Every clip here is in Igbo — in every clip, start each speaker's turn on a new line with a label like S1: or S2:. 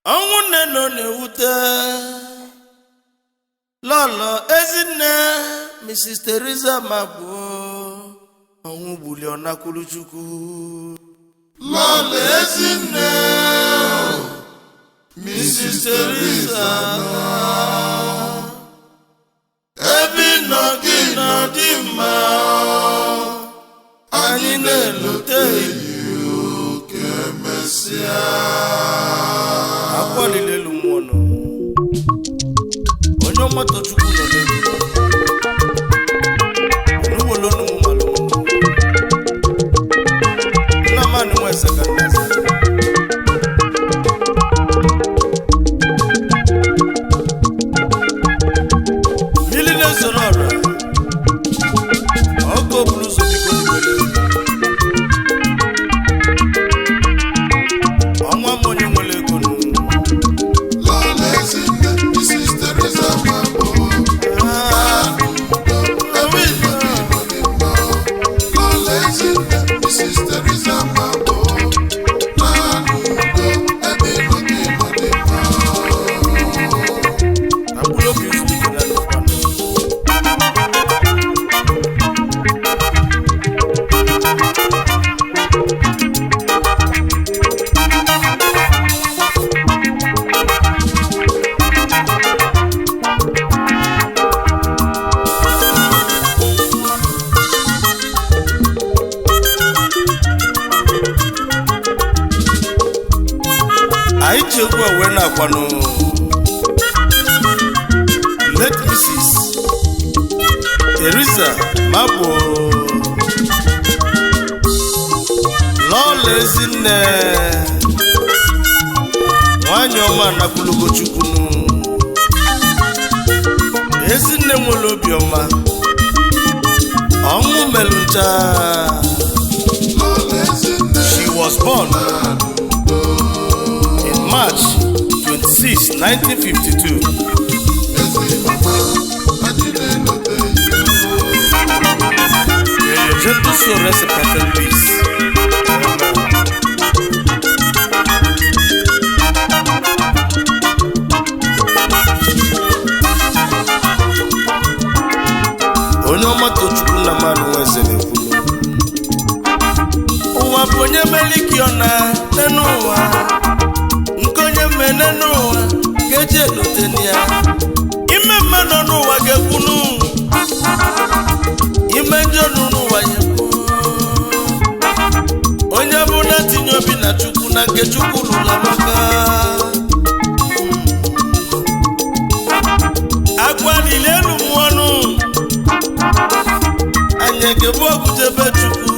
S1: Onwunne no na-ewute LOLO EZINNE Mrs. Theresa MAGBOH onwu buliona Chukwu.
S2: LOLO EZINNE Mrs. Theresa ebi no gị no dị mma anyị na-elote you kemesia
S1: akwalilelu mwono ONYEOMA TOCHUKWU no n'elu nuwolo numu malu NNAMANI mwese kanasa miline sonora oko blues biko nibele onwa monye nwele ego nu
S2: LOLO EZINNE Mrs. Theresa MAGBOH LOLO EZINNE Mrs. Theresa MAGBOH ebi no gị no dị mma
S1: abulo blues biko na nufano Aichekwa wena kwano let Mrs. Theresa MAGBOH LOLO EZINNE ONYEOMA TOCHUKWU EZINNE nwere obiọma ọnwụ melụncha.
S2: LOLO EZINNE
S1: She was born in March 26, 1952. May your gentle soul rest in perfect peace. ONYEOMA TOCHUKWU NNAMANI nweze na-ekwulu ụwa bụ onye melikiona n'enu ụwa nke onye mmene n'ụwa ga-eji eloteni ya ime mmadụ n'ụwa ga-ekwunu ime njọ n'ụwa ya onye bụ na tinye obi na Chukwu na nke Chukwu lụla maka agwa niile elu mmụọnụ anyị ekebu ọgụjebe Chukwu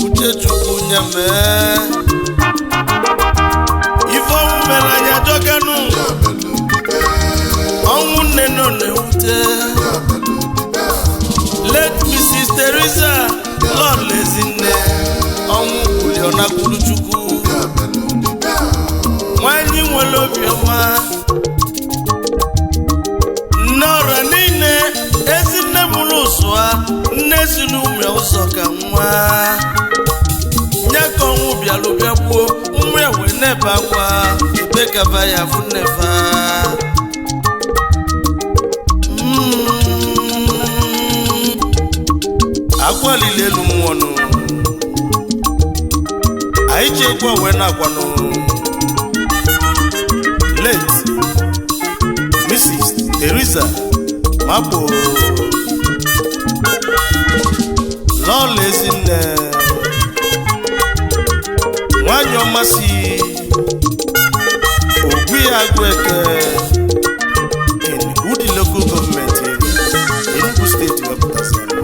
S1: uche Chukwu nyeme ife ọnwụ mere anyị ajọganụ ọnwụ nne nọ na-ewute let Mrs. Theresa LOLO EZINNE ọnwụ buliona Chukwu nwanyị nwere obiọma nnọrọ niile Ezinne mụrụ ụsụa nne si n'ume ụzọ ka nwa nye ka ọnwụ bịalụ bịa gbuo ụmụ ya wee nebe akwa ebe kaba ya bụ nnefa akwalili elu mmụọnụ anyị ji egwu wee na-agwanụ late Mrs. Theresa MAGBOH LOLO EZINNE nwanyị ọma si Ogbuagwueke in Udi local government area Enugu State wepụtasịrị.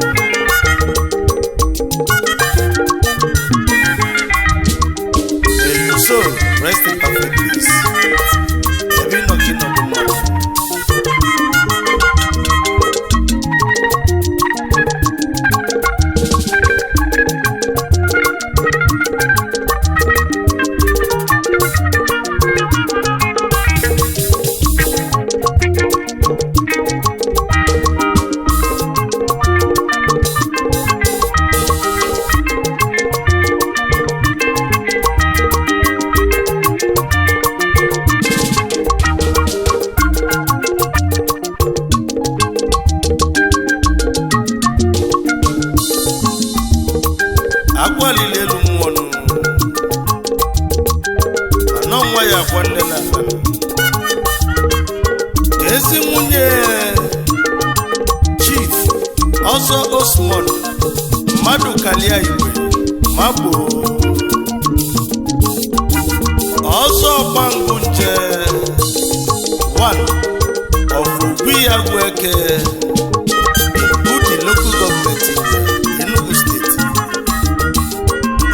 S1: May your soul rest in perfect peace. Ebe nọgị nọdụ mmadụ no nwa ya kwa nne na nna ezi nwunye Chief Ọzọ Osmond mmadụ kalia igwe MAGBOH Ọzọ Gbangunje one of Ogwiyagweke Budi local government in Enugu State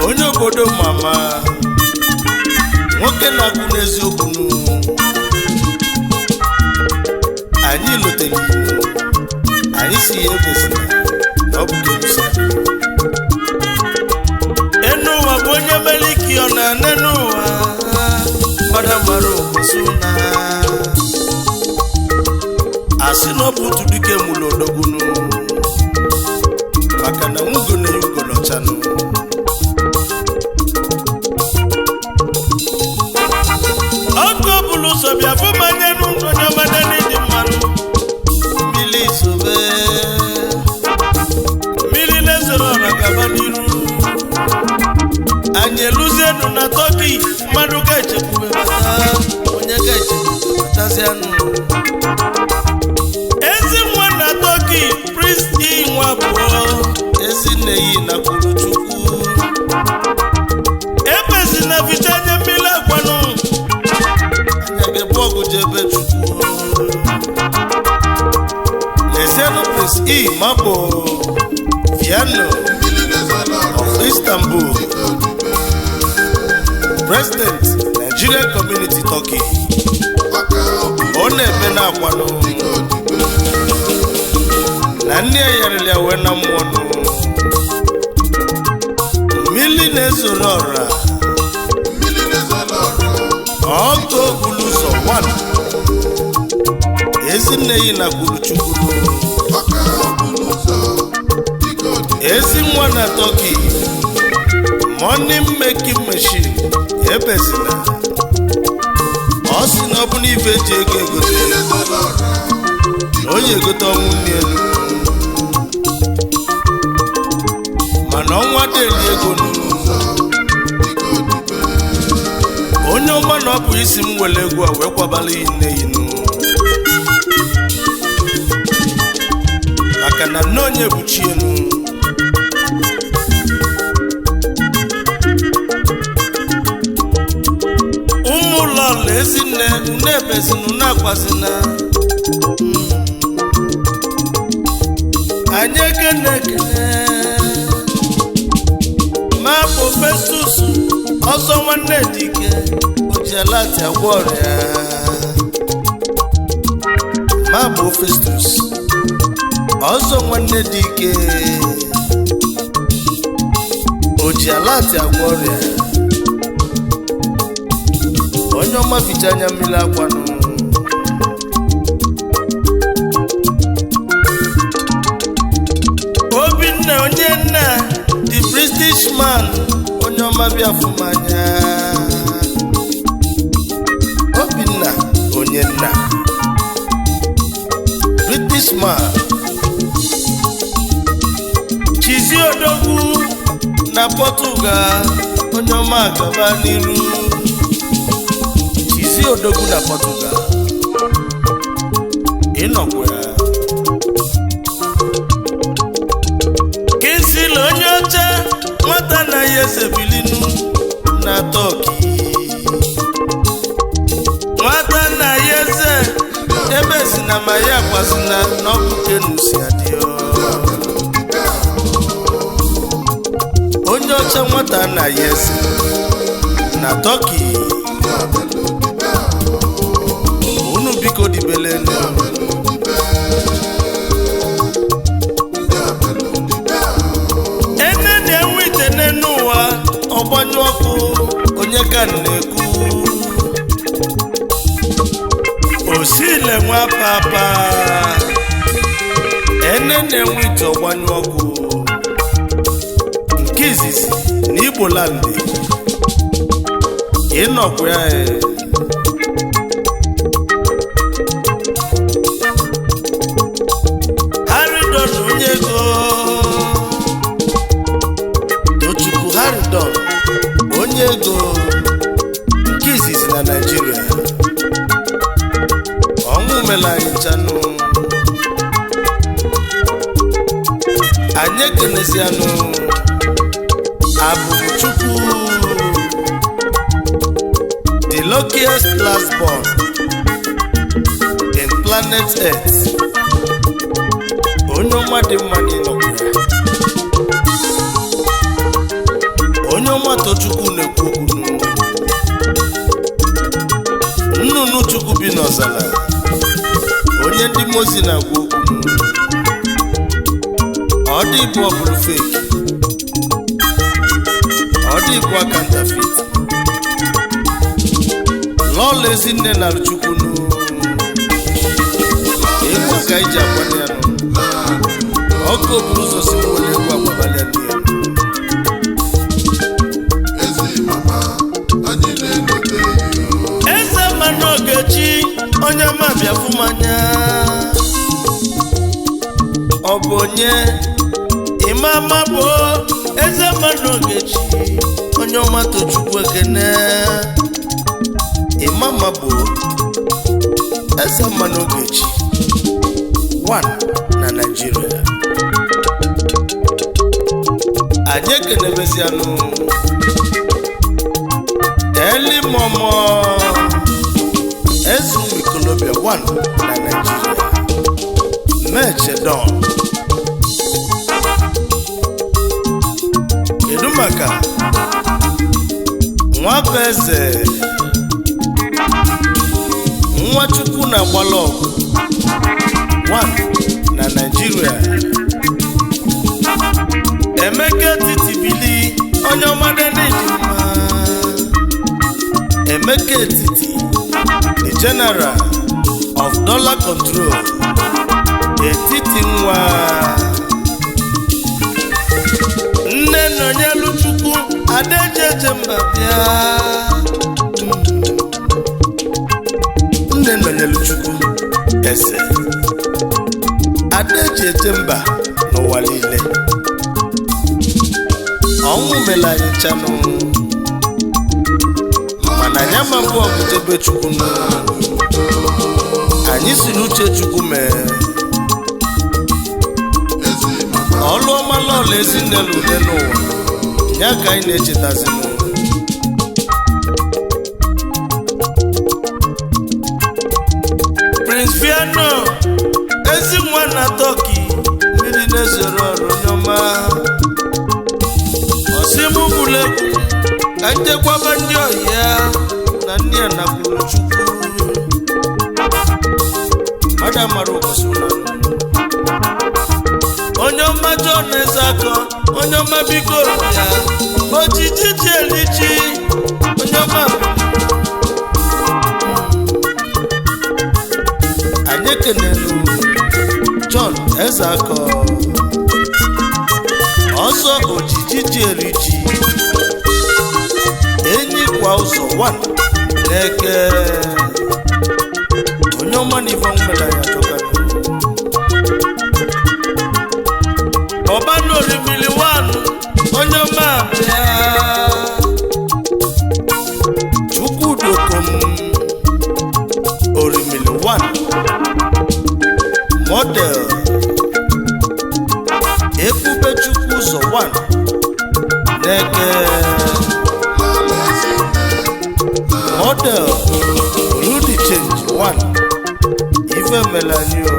S1: onye obodo mama nwoke na-akwụ n'eziokwu anyị lotere anyị si ya ebezina ọ bụ kemusa enu ụwa bụ onye meliki ọ na-ane n'ụwa mmadụ mara obosi na asị na ọ bụ otu dike mụrụ odogwunu maka na nwugo na yugo n'ọchanụ ọkụ bụrụ ụzọ bịa fụmanye n'ụzọ onye ọmada n'ịdị mmanụ mmiri isobe mmiri na-ezoro ọra gaba n'iru anyị eluzienụ na Tọki mmadụ ga-echekwube bata onye ga-echekwube batazianụ ezi nwa na Tọki Pristi nwa abụọ Ezinne yi na kwuru Chukwu ebezi na vichanye mmiri akwanụ anya ga-ebu ọgụ jebe Chukwu lezienụ Pristi MAGBOH Viano of Istanbul President Nigerian Community Turkey ọ na-ebe na-akwanụ na nne ya yarịrị ya wee na mmụọ mmiri na-ezoro ọra ọkụ bulu ụzọ one Ezinne yi na kwuru Chukwu ezi nwa na Turkey money making machine ebezina ọ sị na ọ bụ n'ife eji ego egote na onye egote ọnwụ nne elu mana ọnwa deli ego onye ọma na ọ bụ isi m were egwu a wee kwabala iyi nne yinu maka na nne onye bụ chi elu ụmụlọla Ezinne unu ebezina unu akwazina anyị ekene MAGBOH Festus Ọzọ nwanne dike ojialati agwọ ọrịa MAGBOH Festus Ọzọ nwanne dike ojialati agwọ ọrịa onye ọma ficha anya mmiri akwanụ Obinna onye nna the British man onye ọma bịa fụmanya Obinna onye nna British man Chizi Odogwu na Portugal onye ọma gaba n'iru Chizi Odogwu na Portugal ịnọkwa Kinsili onye ọcha nwata na ya ezebilinu na Tọki nwata na ya eze ebezi na ma ya kwazina n'ọkụkenusi adịọ onye ọcha nwata na ya eze na Tọki unu biko dibelenu na-enwe ite n'ụwa ọgbanyụ ọkụ onye ka na-ekwu osile nwa papa na-enwe ite ọgbanyụ ọkụ nke izizi na Igbo landị ịnọkwa ya Haridon onye ego Tochukwu Haridon onye ego nke izizi na kenesianu Abumuchukwu, the luckiest last born in planet Earth. Onyoma dị mma n'ịnọkwa ya. Onyoma Tochukwu na-ekwu okwu nnụnụ Chukwu bi n'ọzara, onye ndị mozi na-agwa okwu. Ọ dị bụ ọ bụrụ fake, ọ dị bụ counterfeit. Lọlọ Ezinne na Chukwu egwu ka iji akwado ya nụ. Ọkụ okporo ụzọ si nwere egwu agbabalị ya n'ihe. Eze mmanụ Ogechi onye ma bịa fụ m anya. Ọ bụ onye Imama bụ eze mmanụ Ogechi onye ọma Tochukwu ekene. Imama bụ eze mmanụ Ogechi 1 na Nigeria. Anyị ekenebezianụ Eli Momo Ezumwikolobia 1 na Nigeria. Mechedon kedu maka nwabụ eze Nwachukwu na Gbalọgụ 1 na Nigeria. Emeka Titibili onye ọmade n'ijima. Emeka Etiti, the General of Dollar Control. Etiti nwa nne nọnyelu Chukwu Adejeje Mbabịa. Nne nọnyelu Chukwu eze Adejeje mba n'ụwa niile. Ọnwụ mere anyị nchanụ, mana anya ma mbụ ọbụjebe Chukwu nụ. Anyị si n'uche Chukwu mee ọlụ ọma Lọlọ Ezinne ude n'ụwa ya ka anyị na-echetazinụ. Prince Fiano ezi nwa na Turkey mmiri na-ezoro ọrụ onye ọma. Osimu bulegwu ka njekwaba ndị oyi ya na ndị a nakwuru Chukwu. Mada mara ụbọchị ụlọ onye ọma John Ezakọ, onye ọma biko ya ojiji ji elichi onye ọma. Anyị ekenelu John Ezakọ ọzọ ojiji ji elichi enyi kwa ụzọ 1 n'Eke. Onye ọma na ife nwere ya tụka Ọbanụ Orimili 1 onye ọma bịa. Chukwudokom Orimili 1 model Ebube Chukwu ụzọ 1 n'Eke. Model Rudy Change 1 ife melanio.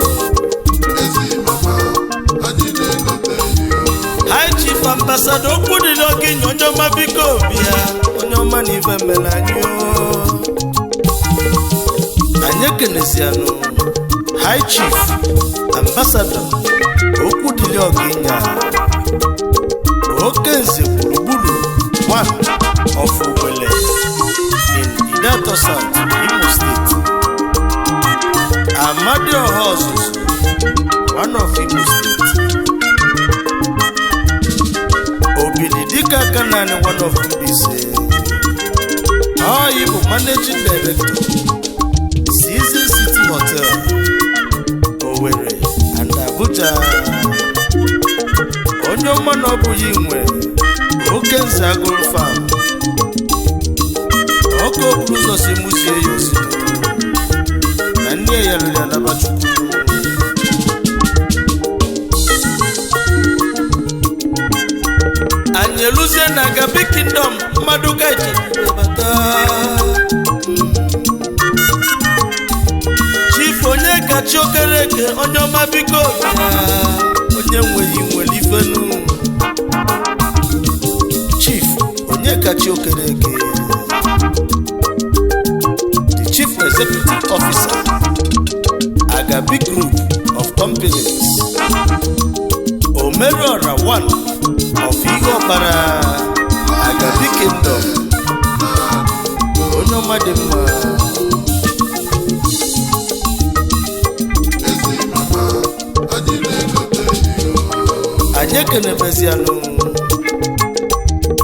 S1: High Chief Ambassador Okwudili Oginye onye ọma biko bịa onye ọma na ife melanio. Anyị ekenesianụ High Chief Ambassador Okwudili Oginye Okenze gburugburu 1 of Ugwele in Idato South, Imo State. Amadioha Ozuzu 1 of Imo State. Obididika Kanani 1 of Mbise. He bụ Managing Director Season City Hotel Owerri and Abuja. Onye ọma na ọ bụghị nwe Okenze Agụrụ Farm. Ọkụ okporo ụzọ si muzie ya ozi na ndị ya rere alaba Chukwu. Kingdom Maduka Bata Chief Onyeka Chokereke Onyoma Biko Onye nwere ifenu Chief Onyeka Chokereke the Chief Executive Officer Agabi Group of Companies Omerora One of Igobara Agabi Kingdom Onyoma Demma Anyekene Beziano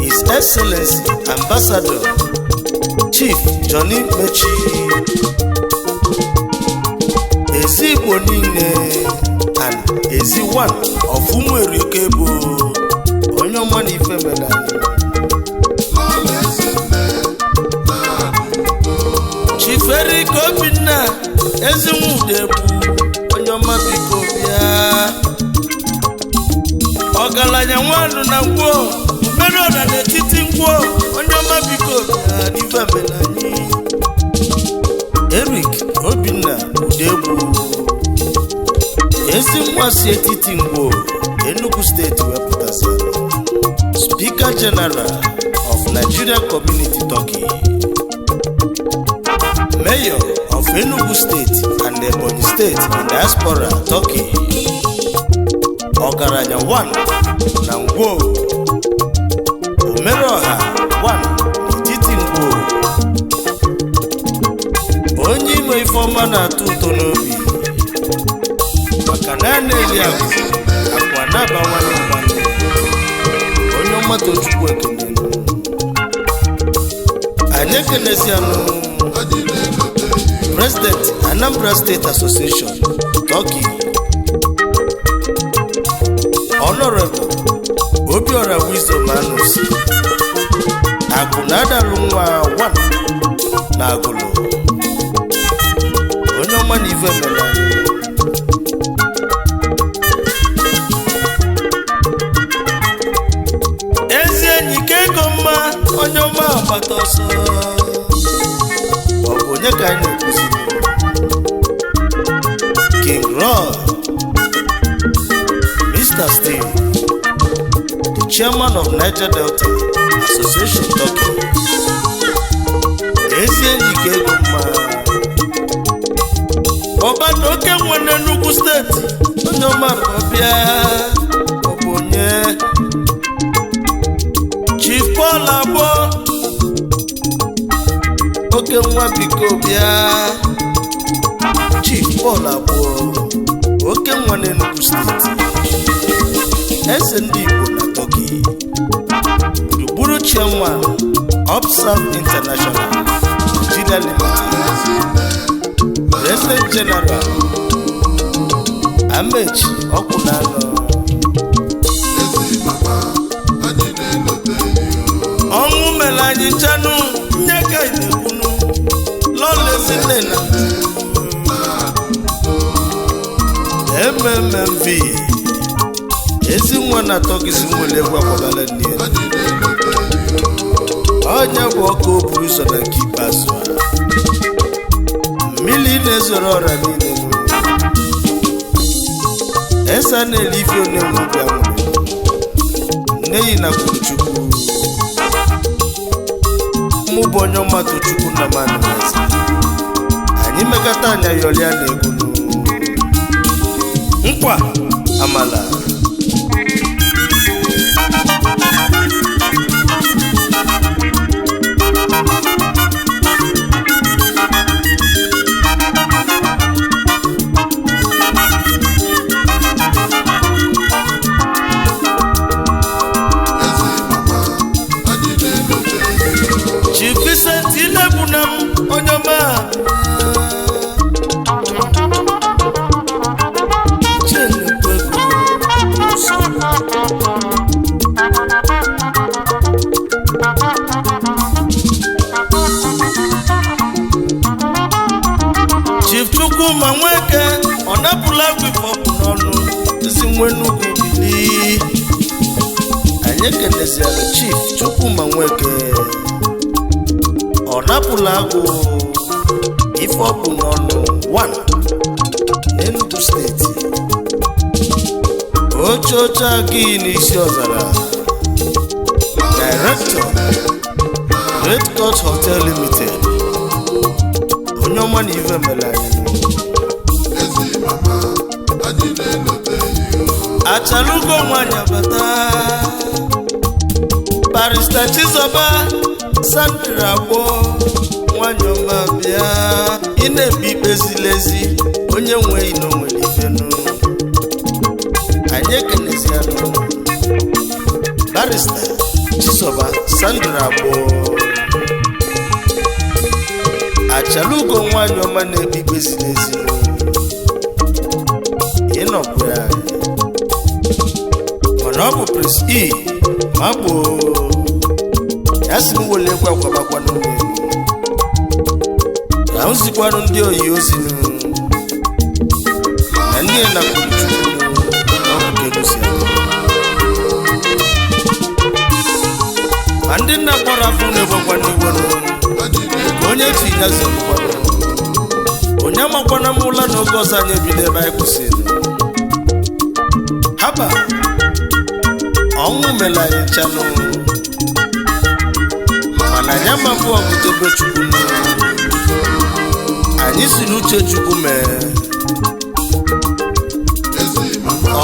S1: His Excellency Ambassador Chief Johnny Mechi Ezi Bonine and Ezi One of Umuerike bụ Onyoma Ifemela Chief Eric Obinna Ezi Nwude bụ Onyoma Biko bịa Ọgaranya nwanụ na ngwo mere ọra n'etiti ngwo Onyoma Biko bịa n'Ifemela anyị Eric Obinna Udegbu Ezi nwa si etiti ngwo Enugu State wepụtasị Speaker General of Nigeria Community Turkey Mayor of Enugu State and Ebonyi State in Diaspora Turkey Ọgaranya 1 na ngwo Omeroha 1 n'etiti ngwo Onye ime ifeọma na-atụ ụtọ n'obi maka na na-eli akwa na-abawanye mmanụ Onyoma Tochukwu ekene anyị ekenezianụ President Anambra State Association Turkey Honorable Obiora Wisdom Anus Agunadalu nwa 1 na Agụlụ Onyoma Ifemela Ezi enyi kego mma Onyoma agbata ọsọ ọ bụ onye ka anyị na-ekwuzi King Roy Mr. Steve the Chairman of Niger Delta Association Turkey Ezi enyi kego mma ọba na oke nwe n'Enugu Steeti Onyoma bịa ọ bụ onye Chief Paul Agbo oke nwa Biko bịa Chief Paul Agbo oke nwa n'Enugu Steeti eze ndị Igbo na Turkey gburugburu Chairman Observe International Nigeria Limited President General Amechi Okunalo ọnwụ mere anyị chanụ nye ka inekwunu lọla ezinne na MMMV ezi nwa na Turkey nwere egwu akwagala nne onye bụ ọkụ oburu so na nke ikpeazụ mmiri na-ezoro ọra niile esa na-eli ife onye nwụbịa nwere nne yi na Chukwu mụ bụ Onyoma Tochukwu NNAMANI anyị mekata anya yọrịa na egwu nkwa amala Onyoma Chief Chukwuma Nweke ọnapụla gwifọpụ n'ọnụ ezi nwe Enugu bili anyị anyị ekeneziara Chief Chukwuma Nweke ọ napụla agụ ife ọ bụ n'ọnụ 1 n'Enugu steeti oche gị n'isi ọzara Director Red Court Hotel Limited onye ọma na ife mere anyị achalugo nwanyị abata Barrister Chizoba Sandra Agbo nwanyị ọma bịa ị na-ebi ikpe ziri ezi onye nwe ino nwere ifenu anyị ekenezianụ Barrister Chizoba Sandra Agbo achalugo nwanyị ọma na-ebi ikpe ziri ezi ịnọkwu ya mana ọ bụ Prince E MAGBOH ya si m wele ekwe akwabakwanụ ka m zikwanụ ndị oyi ozi na ndị na-akwụrụ Chukwu n'ọbụ ka egosi ma ndị nna kpọrọ afọ na-egbekwanụ igwe ka onye ji ya zikwanụ onye amakwana m ụla na oge ọzọ anyị ebido ebe anyị kwụsịrị haba ọnwụ mere anyị nchanụ mana anyị amabụ ọgụdebe Chukwu anyị si n'uche Chukwu mee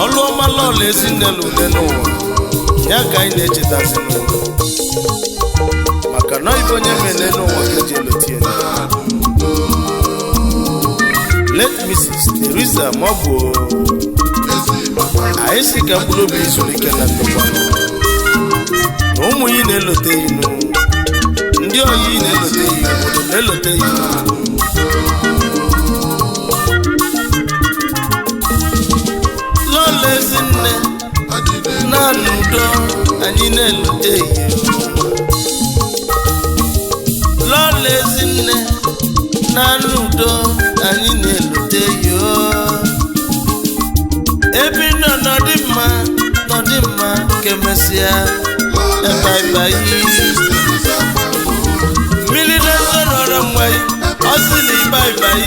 S1: ọlụ ọma lọla Ezinne ude n'ụwa ya ka anyị na-echetazinụ maka na ibe onye mere n'ụwa ka eji elotie Late Mrs. Theresa MAGBOH anyị si ka mkpụrụ obi izuru ike na ndokwa na ụmụ yi na-elote inu ndị oyi na-elote inu obodo na-elote inu lọla Ezinne na n'udo anyị na-elote inu lọla Ezinne na n'udo anyị na-elote inu ebe nọ n'ọdị mma kemesịa ebaibai mmiri na-ezo n'ọrọ mgbe ọ sị na ibaibai